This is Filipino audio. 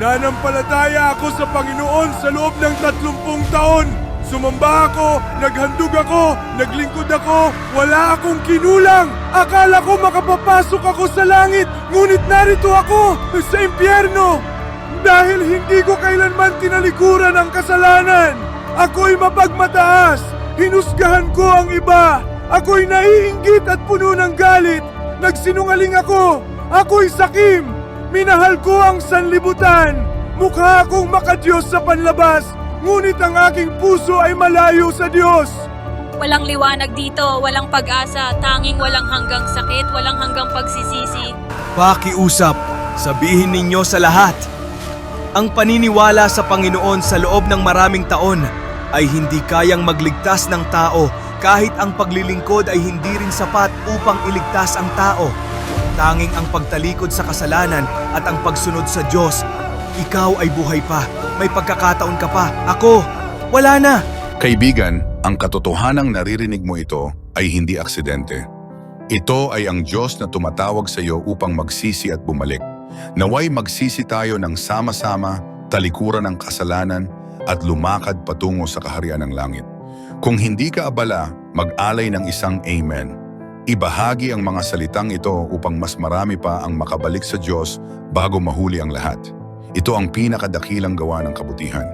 Nananampalataya ako sa Panginoon sa loob ng 30 taon. Sumamba ako, naghandog ako, naglingkod ako, wala akong kinulang. Akala ko makapapasok ako sa langit, ngunit narito ako sa impyerno. Dahil hindi ko kailanman tinalikuran ang kasalanan. Ako'y mapagmataas, hinusgahan ko ang iba. Ako'y naiinggit at puno ng galit. Nagsinungaling ako, ako'y sakim. Minahal ko ang sanlibutan. Mukha akong makadiyos sa panlabas, ngunit ang aking puso ay malayo sa Diyos. Walang liwanag dito, walang pag-asa, tanging walang hanggang sakit, walang hanggang pagsisisi. Pakiusap, sabihin ninyo sa lahat. Ang paniniwala sa Panginoon sa loob ng maraming taon ay hindi kayang magligtas ng tao kahit ang paglilingkod ay hindi rin sapat upang iligtas ang tao. Tanging ang pagtalikod sa kasalanan at ang pagsunod sa Diyos. Ikaw ay buhay pa, may pagkakataon ka pa. Ako, wala na. Kaibigan, ang katotohanang naririnig mo ito ay hindi aksidente. Ito ay ang Diyos na tumatawag sa iyo upang magsisi at bumalik. Naway magsisi tayo ng sama-sama, talikuran ng kasalanan at lumakad patungo sa kaharian ng langit. Kung hindi ka abala, mag-alay ng isang amen. Ibahagi ang mga salitang ito upang mas marami pa ang makabalik sa Diyos bago mahuli ang lahat. Ito ang pinakadakilang gawa ng kabutihan.